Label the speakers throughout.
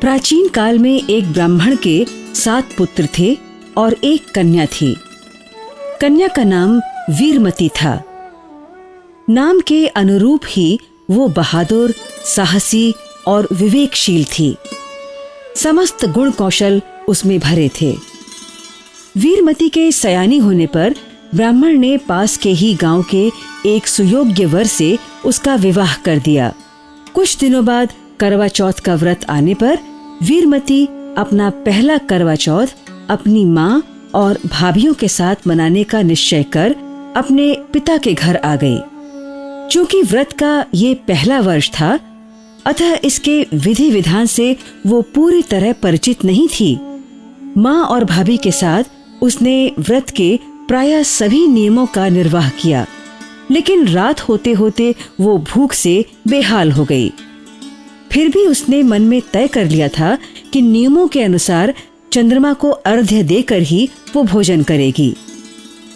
Speaker 1: प्राचीन काल में एक ब्राह्मण के 7 पुत्र थे और एक कन्या थी। कन्या का नाम वीरमती था। नाम के अनुरूप ही वो बहादुर, साहसी और विवेकशील थी। समस्त गुण कौशल उसमें भरे थे। वीरमती के सयानी होने पर ब्राह्मण ने पास के ही गांव के एक सुयोग्य वर से उसका विवाह कर दिया। कुछ दिनों बाद करवा चौथ का व्रत आने पर वीरमती अपना पहला करवा चौथ अपनी माँ और भाभीयों के साथ मनाने का निश्चय कर अपने पिता के घर आ गई। चूंकि व्रत का ये पहला वर्ष था, अतः इसके विधि विधान से वो पूरी तरह परिचित नहीं थी। माँ और भाभी के साथ उसने व्रत के प्रायः सभी नियमों का निर्वाह किया, लेकिन रात होते होते वो भूख से बेहाल हो गई। फिर भी उसने मन में तय कर लिया था कि नियमों के अनुसार चंद्रमा को अर्घ्य देकर ही वो भोजन करेगी।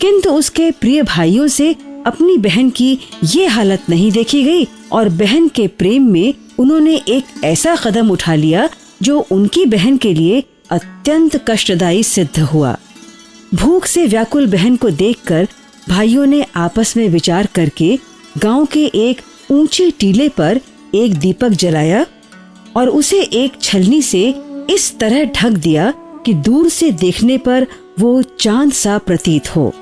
Speaker 1: किंतु उसके प्रिय भाइयों से अपनी बहन की ये हालत नहीं देखी गई और बहन के प्रेम में उन्होंने एक ऐसा कदम उठा लिया जो उनकी बहन के लिए अत्यंत कष्टदायी सिद्ध हुआ। भूख से व्याकुल बहन को देखकर भाइयों ने आपस में विचार करके गांव के एक ऊंचे टीले पर एक दीपक जलाया और उसे एक छलनी से इस तरह ढक दिया कि दूर से देखने पर वो चांद सा प्रतीत हो।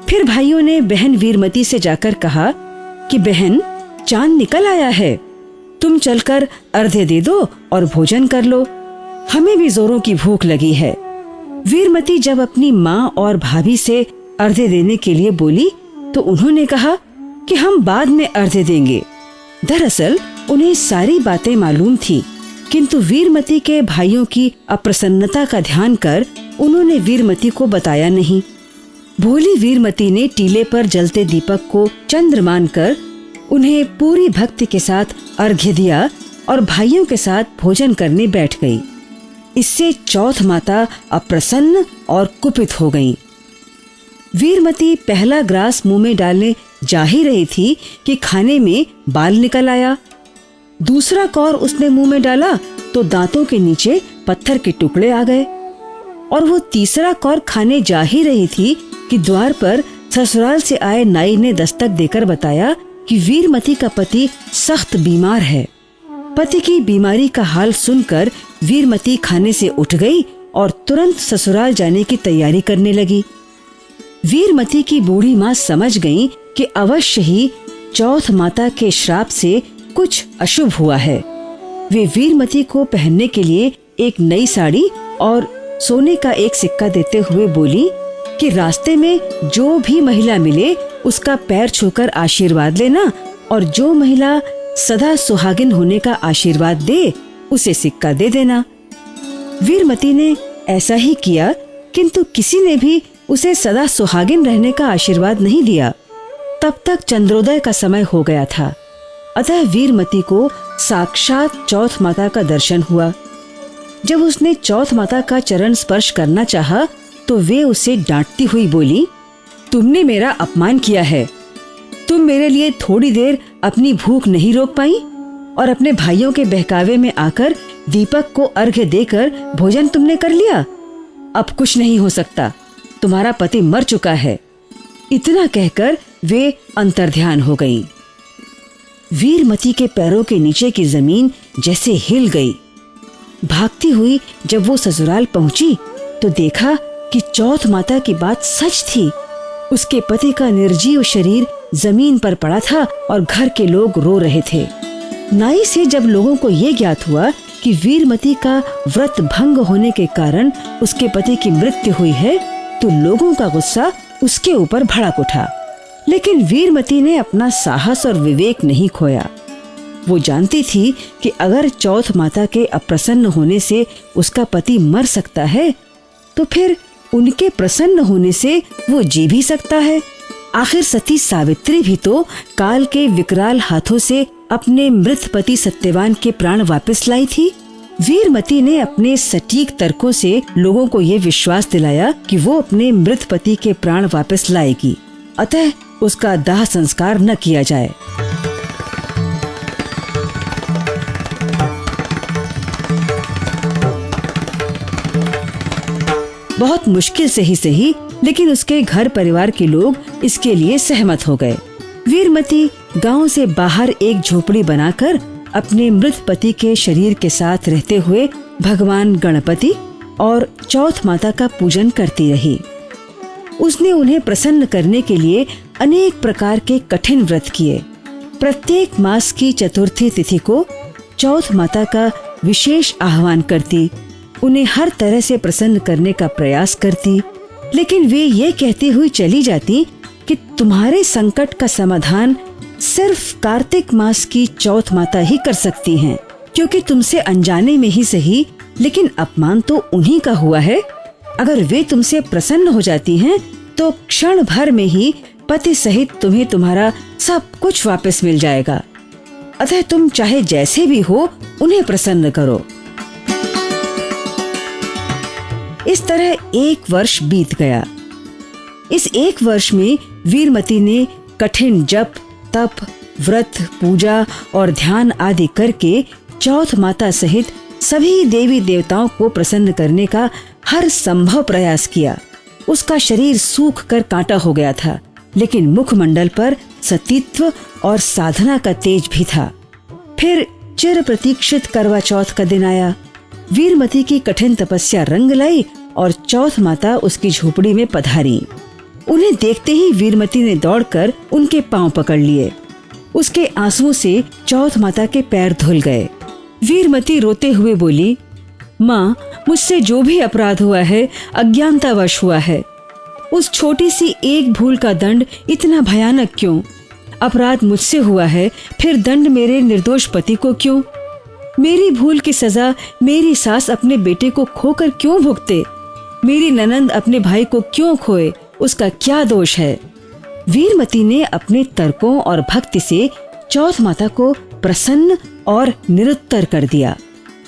Speaker 1: फिर भाइयों ने बहन वीरमती से जाकर कहा कि बहन, चांद निकल आया है, तुम चलकर अर्घ्य दे दो और भोजन कर लो, हमें भी जोरों की भूख लगी है। वीरमती जब अपनी माँ और भाभी से अर्घ्य देने के लिए बोली तो उन्होंने कहा कि हम बाद में अर्घ्य देंगे। दरअसल उन्हें सारी बातें मालूम थी, किंतु वीरमती के भाइयों की अप्रसन्नता का ध्यान कर उन्होंने वीरमती को बताया नहीं। भोली वीरमती ने टीले पर जलते दीपक को चंद्र मानकर उन्हें पूरी भक्ति के साथ अर्घ्य दिया और भाइयों के साथ भोजन करने बैठ गई। इससे चौथ माता अप्रसन्न और कुपित हो गईं। वीरमती पहला ग्रास मुंह में डालने जा ही रही थी कि खाने में बाल निकल आया। दूसरा कौर उसने मुंह में डाला तो दांतों के नीचे पत्थर के टुकड़े आ गए और वो तीसरा कौर खाने जा ही रही थी कि द्वार पर ससुराल से आए नाई ने दस्तक देकर बताया कि वीरमती का पति सख्त बीमार है। पति की बीमारी का हाल सुनकर वीरमती खाने से उठ गई और तुरंत ससुराल जाने की तैयारी करने लगी। वीरमती की बूढ़ी माँ समझ गई कि अवश्य ही चौथ माता के श्राप से कुछ अशुभ हुआ है। वे वीरमती को पहनने के लिए एक नई साड़ी और सोने का एक सिक्का देते हुए बोली कि रास्ते में जो भी महिला मिले उसका पैर छूकर आशीर्वाद लेना और जो महिला सदा सुहागिन होने का आशीर्वाद दे उसे सिक्का दे देना। वीरमती ने ऐसा ही किया, किंतु किसी ने भी उसे सदा सुहागिन रहने का आशीर्वाद नहीं दिया। तब तक चंद्रोदय का समय हो गया था, अतः वीरमती को साक्षात चौथ माता का दर्शन हुआ। जब उसने चौथ माता का चरण स्पर्श करना चाहा तो वे उसे डांटती हुई बोली, तुमने मेरा अपमान किया है। तुम मेरे लिए थोड़ी देर अपनी भूख नहीं रोक पाई और अपने भाइयों के बहकावे में आकर दीपक को अर्घ्य देकर भोजन तुमने कर लिया। अब कुछ नहीं हो सकता, तुम्हारा पति मर चुका है। इतना कहकर वे अंतर्ध्यान हो गईं। वीरमती के पैरों के नीचे की जमीन जैसे हिल गई। भागती हुई जब वो ससुराल पहुंची तो देखा कि चौथ माता की बात सच थी। उसके पति का निर्जीव शरीर जमीन पर पड़ा था और घर के लोग रो रहे थे। नाई से जब लोगों को ये ज्ञात हुआ कि वीरमती का व्रत भंग होने के कारण उसके पति की मृत्यु हुई है तो लोगों का गुस्सा उसके ऊपर भड़क उठा। लेकिन वीरमती ने अपना साहस और विवेक नहीं खोया। वो जानती थी कि अगर चौथ माता के अप्रसन्न होने से उसका पति मर सकता है तो फिर उनके प्रसन्न होने से वो जी भी सकता है। आखिर सती सावित्री भी तो काल के विकराल हाथों से अपने मृत पति सत्यवान के प्राण वापस लाई थी। वीरमती ने अपने सटीक तर्कों से लोगों को ये विश्वास दिलाया कि वो अपने मृत पति के प्राण वापस लाएगी, अतः उसका दाह संस्कार न किया जाए। बहुत मुश्किल से ही सही, लेकिन उसके घर परिवार के लोग इसके लिए सहमत हो गए। वीरमती गांव से बाहर एक झोपड़ी बनाकर अपने मृत पति के शरीर के साथ रहते हुए भगवान गणपति और चौथ माता का पूजन करती रही। उसने उन्हें प्रसन्न करने के लिए अनेक प्रकार के कठिन व्रत किए। प्रत्येक मास की चतुर्थी तिथि को चौथ माता का विशेष आह्वान करती, उन्हें हर तरह से प्रसन्न करने का प्रयास करती, लेकिन वे ये कहती हुई चली जाती कि तुम्हारे संकट का समाधान सिर्फ कार्तिक मास की चौथ माता ही कर सकती हैं, क्योंकि तुमसे अनजाने में ही सही, लेकिन अपमान तो उन्हीं का हुआ है। अगर वे तुमसे प्रसन्न हो जाती हैं, तो क्षण भर में ही पति सहित तुम्हें तुम्हारा सब कुछ वापस मिल जाएगा। अतः तुम चाहे जैसे भी हो, उन्हें प्रसन्न करो। इस तरह 1 वर्ष बीत गया। इस 1 वर्ष में वीरमती ने कठिन जप, तप, व्रत, पूजा और ध्यान आदि करके चौथ माता सहित सभी देवी देवताओं को प्रसन्न करने का हर संभव प्रयास किया। उसका शरीर सूख कर कांटा हो गया था, लेकिन मुखमंडल पर सतीत्व और साधना का तेज भी था। फिर चिर प्रतीक्षित करवा चौथ का दिन आया। वीरमती की कठिन तपस्या रंग लाई और चौथ माता उसकी झोपड़ी में पधारी। उन्हें देखते ही वीरमती ने दौड़कर उनके पांव पकड़ लिए। उसके आंसुओं से चौथ माता के पैर धुल गए। वीरमती रोते हुए बोली, माँ, मुझसे जो भी अपराध हुआ है अज्ञानतावश हुआ है। उस छोटी सी एक भूल का दंड इतना भयानक क्यों? अपराध मुझसे हुआ है, फिर दंड मेरे निर्दोष पति को क्यों? मेरी भूल की सजा मेरी सास अपने बेटे को खोकर क्यों भुगते? मेरी ननंद अपने भाई को क्यों खोए? उसका क्या दोष है? वीरमती ने अपने तर्कों और भक्ति से चौथ माता को प्रसन्न और निरुत्तर कर दिया।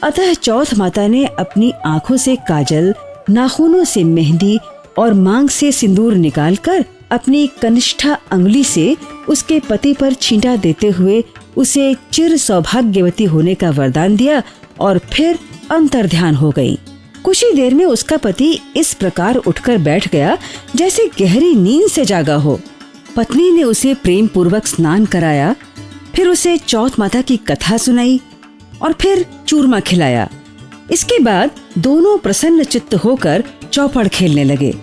Speaker 1: अतः चौथ माता ने अपनी आंखों से काजल, नाखूनों से मेहंदी और मांग से सिंदूर निकालकर अपनी कनिष्ठा अंगुली से उसके पति पर छींटा देते हुए उसे चिर सौभाग्यवती होने का वरदान दिया और फिर अंतर्ध्यान हो गई। कुछ ही देर में उसका पति इस प्रकार उठकर बैठ गया जैसे गहरी नींद से जागा हो। पत्नी ने उसे प्रेम पूर्वक स्नान कराया, फिर उसे चौथ माता की कथा सुनाई और फिर चूरमा खिलाया। इसके बाद दोनों प्रसन्न चित्त होकर चौपड़ खेलने लगे।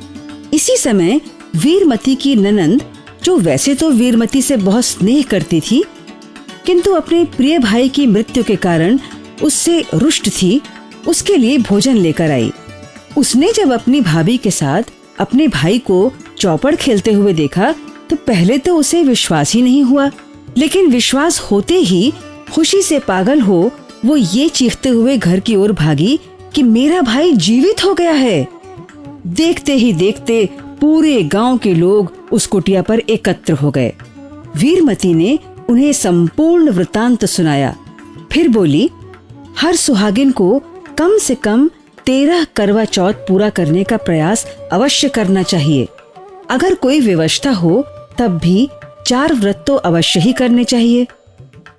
Speaker 1: इसी समय वीरमती की ननंद, जो वैसे तो वीरमती से बहुत स्नेह करती थी, किंतु अपने प्रिय भाई की मृत्यु के कारण उससे रुष्ट थी, उसके लिए भोजन लेकर आई। उसने जब अपनी भाभी के साथ अपने भाई को चौपड़ खेलते हुए देखा तो पहले तो उसे विश्वास ही नहीं हुआ, लेकिन विश्वास होते ही खुशी से पागल हो वो ये चीखते हुए घर की ओर भागी कि मेरा भाई जीवित हो गया है। देखते ही देखते पूरे गांव के लोग उस कुटिया पर एकत्र हो गए। वीरमती ने उन्हें संपूर्ण वृतांत सुनाया। फिर बोली, हर सुहागिन को कम से कम 13 करवा चौथ पूरा करने का प्रयास अवश्य करना चाहिए। अगर कोई विवशता हो तब भी 4 व्रत तो अवश्य ही करने चाहिए,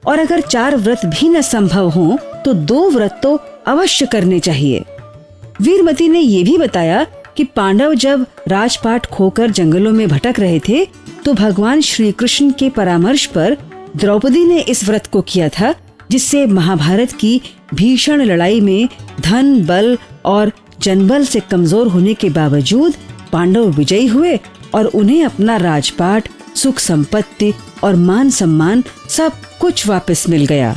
Speaker 1: और अगर 4 व्रत भी न संभव हो तो 2 व्रत तो अवश्य करने चाहिए। वीरमती ने ये भी बताया कि पांडव जब राजपाट खोकर जंगलों में भटक रहे थे तो भगवान श्री कृष्ण के परामर्श पर द्रौपदी ने इस व्रत को किया था, जिससे महाभारत की भीषण लड़ाई में धन, बल और जनबल से कमजोर होने के बावजूद पांडव विजयी हुए और उन्हें अपना राजपाट, सुख संपत्ति और मान सम्मान सब कुछ वापस मिल गया।